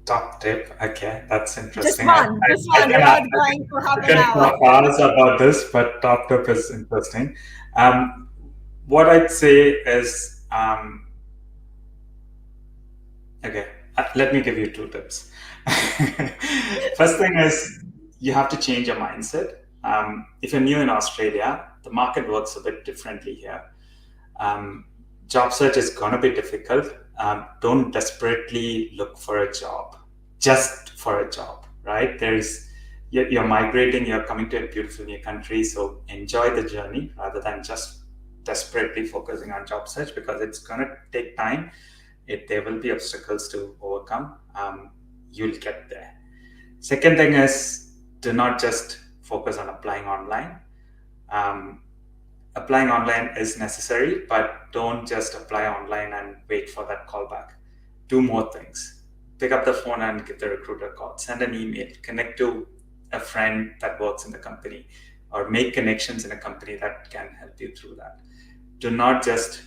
Top tip. Okay, that's interesting. Just one. We're not going for half an hour. Hours about this, but top tip is interesting. What I'd say is, okay, let me give you 2 tips. First thing is you have to change your mindset. If you're new in Australia, the market works a bit differently here. Job search is going to be difficult. Don't desperately look for a job, just for a job, right? You're migrating, you're coming to a beautiful new country, so enjoy the journey rather than just desperately focusing on job search, because it's going to take time. There will be obstacles to overcome. You'll get there. Second thing is, do not just focus on applying online. Applying online is necessary, but don't just apply online and wait for that call back. Do more things. Pick up the phone and give the recruiter a call. Send an email. Connect to a friend that works in the company, or make connections in a company that can help you through that. Do not just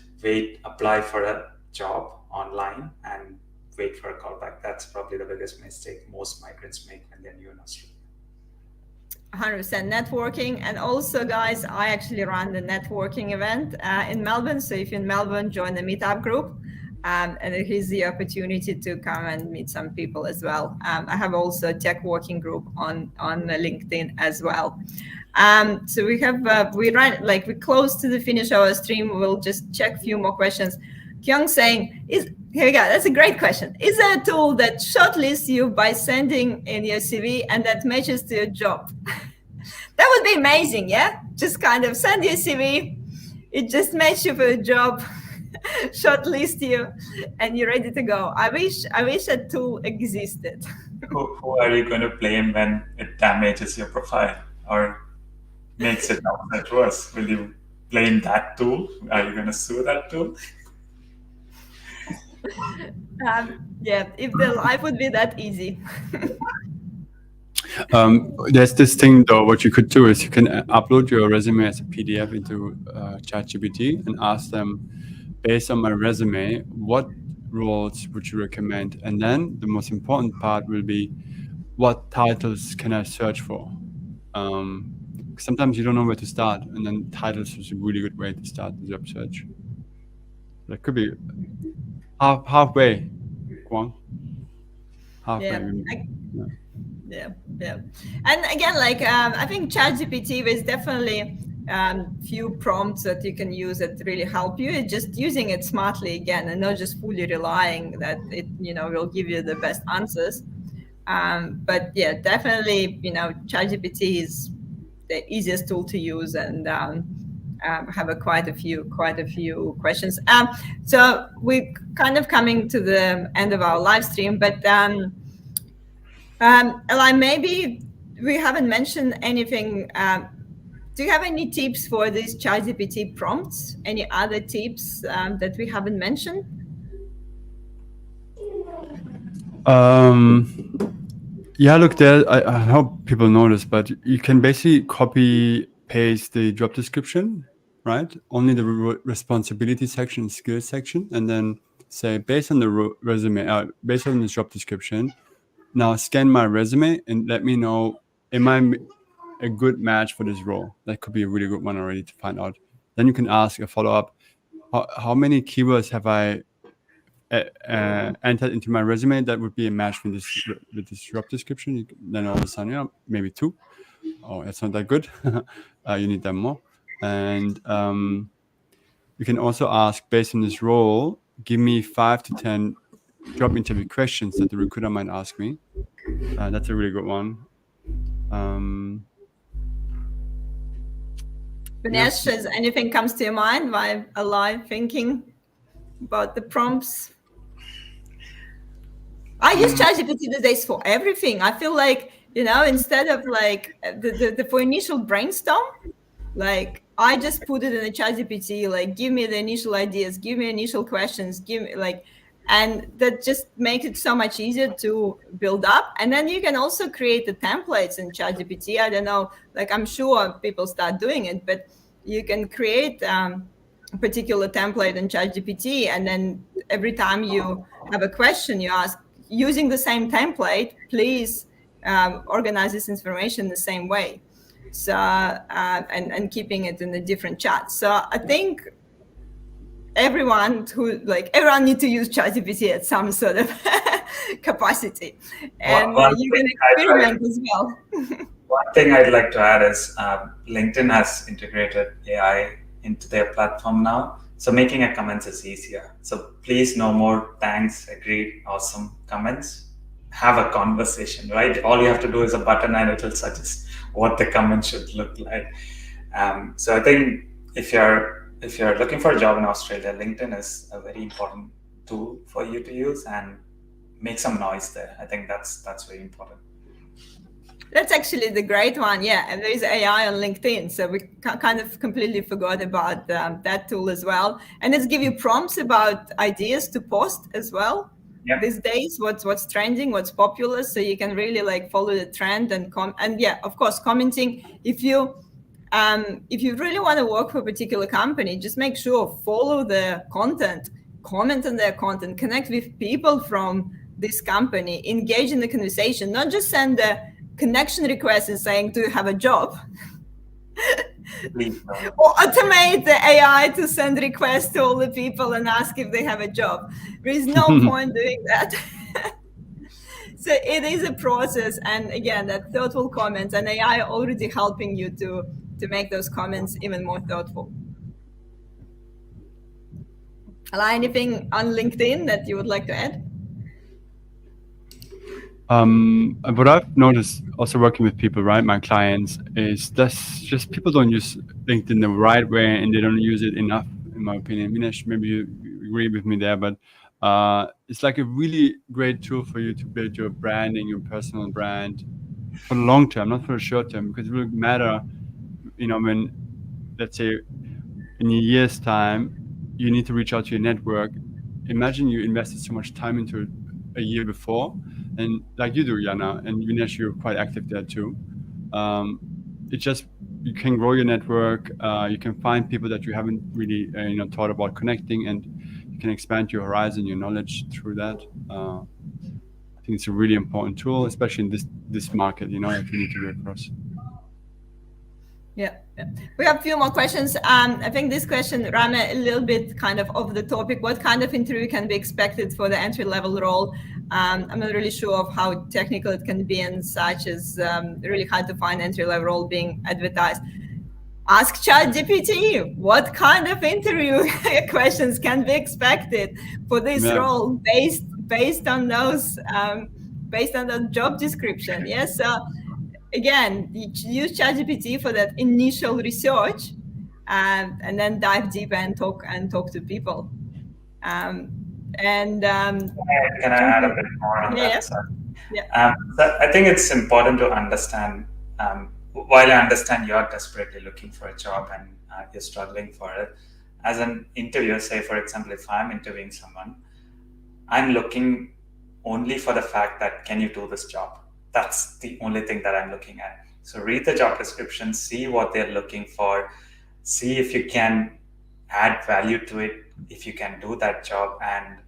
apply for a job online and wait for a call back. That's probably the biggest mistake most migrants make when they're new in Australia. 100% networking. And also, guys, I actually run the networking event in Melbourne. So if you're in Melbourne, join the meetup group. And it is the opportunity to come and meet some people as well. I have also a tech working group on LinkedIn as well. So we're close to the finish of our stream. We'll just check a few more questions. Kyung saying, here we go. That's a great question. Is there a tool that shortlists you by sending in your CV and that matches to your job? That would be amazing, yeah? Just kind of send your CV, it just matches you for a job, shortlist you, and you're ready to go. I wish that tool existed. Who are you going to blame when it damages your profile or makes it not that worse? Will you blame that tool? Are you going to sue that tool? Yeah, if the life would be that easy. There's this thing though, what you could do is you can upload your resume as a PDF into ChatGPT and ask them, based on my resume, what roles would you recommend? And then the most important part will be, what titles can I search for? Sometimes you don't know where to start, and then titles is a really good way to start the job search. That could be halfway pick one. Halfway. Yeah. Yeah. Yeah. And again, like I think ChatGPT, there's definitely few prompts that you can use that really help you. It's just using it smartly again, and not just fully relying that it, will give you the best answers. But yeah, definitely, ChatGPT is the easiest tool to use, and have quite a few questions. So we're kind of coming to the end of our live stream, but Eli, maybe we haven't mentioned anything. Do you have any tips for these ChatGPT prompts? Any other tips that we haven't mentioned? Yeah, look, there. I hope people know this, but you can basically copy paste the job description, right? Only the responsibility section, skills section, and then say based on the resume, based on the job description. Now scan my resume and let me know, am I a good match for this role? That could be a really good one already to find out. Then you can ask a follow-up. How many keywords have I entered into my resume that would be a match with this job description? Then all of a sudden, maybe 2. Oh, that's not that good. You need them more. And you can also ask, based on this role, give me 5 to 10 job interview questions that the recruiter might ask me. That's a really good one. Vinesh, does anything comes to your mind while alive thinking about the prompts? I use ChatGPT these days for everything. I feel like, instead of like the for initial brainstorm, like I just put it in a ChatGPT, like give me the initial ideas, give me initial questions, give me and that just makes it so much easier to build up. And then you can also create the templates in ChatGPT. I don't know, like I'm sure people start doing it, but you can create a particular template in ChatGPT, and then every time you have a question, you ask, using the same template, please organize this information the same way. So and keeping it in a different chat. So I think everyone need to use ChatGPT at some sort of capacity, and you can experiment as well. One thing I'd like to add is LinkedIn has integrated AI into their platform now. So making a comments is easier. So please, no more thanks, agreed, awesome comments. Have a conversation, right? All you have to do is a button and it will suggest what the comment should look like. So I think if you're looking for a job in Australia, LinkedIn is a very important tool for you to use, and make some noise there. I think that's very important. That's actually the great one, yeah. And there is AI on LinkedIn, so we kind of completely forgot about that tool as well. And it's give you prompts about ideas to post as well. Yep. These days, what's trending, what's popular, so you can really follow the trend and yeah, of course, commenting. If you really want to work for a particular company, just make sure follow their content, comment on their content, connect with people from this company, engage in the conversation, not just send a connection request and saying, do you have a job? Or automate the AI to send requests to all the people and ask if they have a job. There is no point doing that. So it is a process, and again, that thoughtful comments, and AI already helping you to make those comments even more thoughtful. Ala, anything on LinkedIn that you would like to add? What I've noticed also working with people, right, my clients, is that's just people don't use LinkedIn the right way, and they don't use it enough, in my opinion. Vinesh, maybe you agree with me there, but it's like a really great tool for you to build your branding, your personal brand for the long term, not for the short term, because it will matter, when, let's say, in a year's time, you need to reach out to your network. Imagine you invested so much time into it a year before, and like you do, Jana, and Vinesh, you're quite active there too. It just, you can grow your network, you can find people that you haven't really thought about connecting, and you can expand your horizon, your knowledge through that. I think it's a really important tool, especially in this market, that you need to be across. Yeah. We have a few more questions. I think this question ran a little bit kind of off the topic. What kind of interview can be expected for the entry-level role? I'm not really sure of how technical it can be, and such as really hard to find entry-level role being advertised. Ask ChatGPT what kind of interview questions can be expected for this Yeah. role based on those based on the job description. Yes. So again, use ChatGPT for that initial research, and then dive deep and talk to people. And Can I add a bit more on yeah, that? Sir? yeah, So I think it's important to understand. While I understand you're desperately looking for a job and you're struggling for it, as an interviewer, say for example, if I'm interviewing someone, I'm looking only for the fact that can you do this job? That's the only thing that I'm looking at. So read the job description, see what they're looking for, see if you can add value to it, if you can do that job, and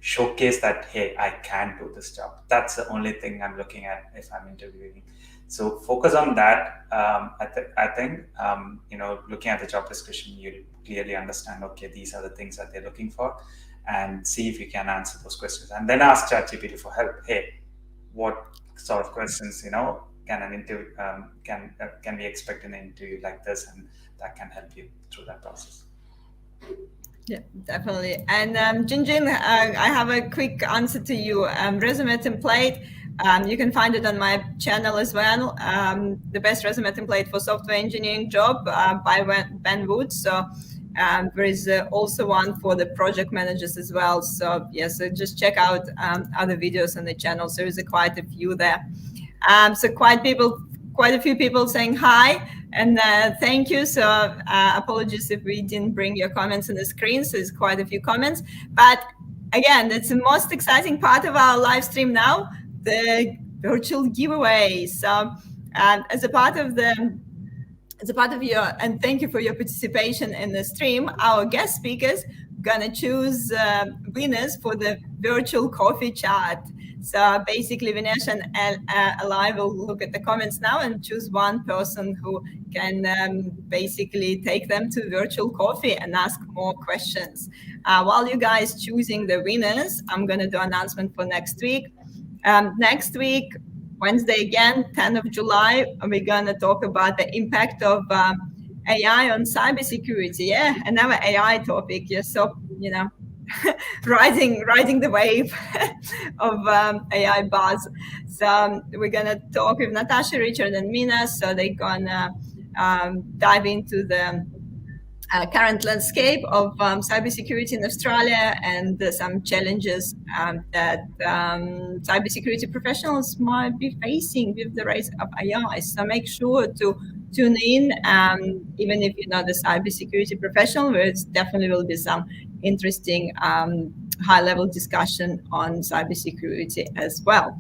showcase that, hey, I can do this job. That's the only thing I'm looking at if I'm interviewing. So focus on that. I think looking at the job description, you clearly understand, okay, these are the things that they're looking for, and see if you can answer those questions, and then ask ChatGPT for help. Hey, what sort of questions can an interview can we expect in an interview like this, and that can help you through that process. yeah, definitely. And Jinjin, I have a quick answer to you. Resume template. You can find it on my channel as well. The best resume template for software engineering job by Ben Wood. So there is also one for the project managers as well. So yes, so just check out other videos on the channel. So there's quite a few there. So quite a few people saying hi and thank you. So apologies if we didn't bring your comments on the screen. So there's quite a few comments, but again, that's the most exciting part of our live stream now, the virtual giveaway. So as a part of your, and thank you for your participation in the stream, our guest speakers gonna choose winners for the virtual coffee chat. So basically, Vinesh and Ali will look at the comments now and choose one person who can basically take them to virtual coffee and ask more questions. While you guys choosing the winners, I'm going to do an announcement for next week. Next week, Wednesday again, 10th of July, we're going to talk about the impact of AI on cybersecurity. Yeah, another AI topic. Yeah, so, riding the wave of AI buzz. So we're gonna talk with Natasha, Richard, and Mina. So they're gonna dive into the current landscape of cybersecurity in Australia and some challenges that cybersecurity professionals might be facing with the rise of AI. So make sure to tune in, even if you're not a cybersecurity professional, where it definitely will be some interesting high-level discussion on cybersecurity as well.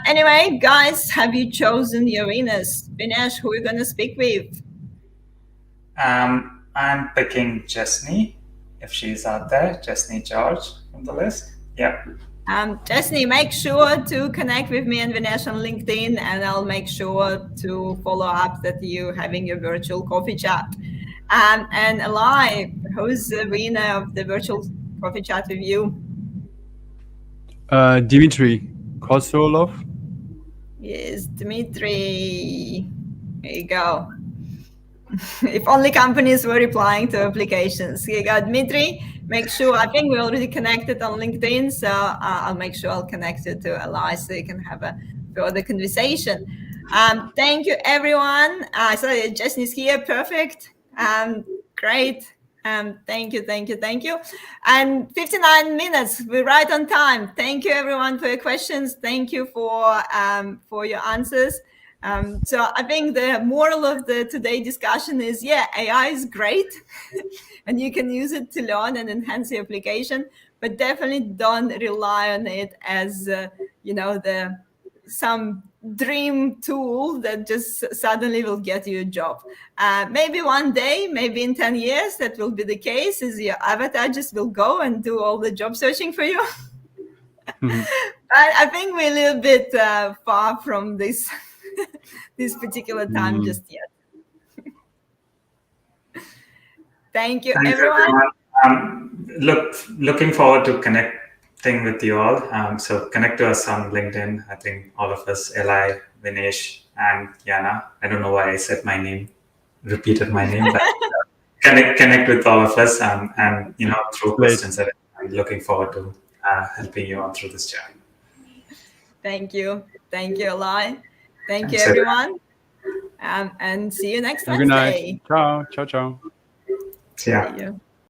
Anyway, guys, have you chosen your winners? Vinesh, who are you going to speak with? I'm picking Jesney, if she's out there, Jesney George from the list. Yeah. Jesney, make sure to connect with me and Vinesh on LinkedIn, and I'll make sure to follow up that you're having your virtual coffee chat. And Ali, who's the winner of the virtual coffee chat with you? Dimitri Kosolov. Yes, Dimitri. There you go. If only companies were replying to applications. Here you go, Dmitry. Make sure, I think we're already connected on LinkedIn, so I'll make sure I'll connect you to Ali so you can have a further conversation. Thank you, everyone. So Jesney's here, perfect. Great. Thank you. And 59 minutes, we're right on time. Thank you, everyone, for your questions. Thank you for your answers. So I think the moral of the today discussion is, yeah, AI is great and you can use it to learn and enhance your application, but definitely don't rely on it as, some dream tool that just suddenly will get you a job. Maybe one day, maybe in 10 years, that will be the case, is your avatar just will go and do all the job searching for you. Mhm. I think we're a little bit far from this particular time just yet. Thank you, Thanks, everyone. everyone. Looking forward to connecting with you all. So connect to us on LinkedIn. I think all of us, Eli, Vinesh, and Yana. I don't know why I said my name, repeated my name, but connect with all of us, and through Great. questions. I'm looking forward to helping you on through this journey. Thank you. Thank you, Eli. Thank you, Thanks, everyone. everyone. And see you next Have a good night. Wednesday. Ciao. Ciao, ciao. See ya. See you.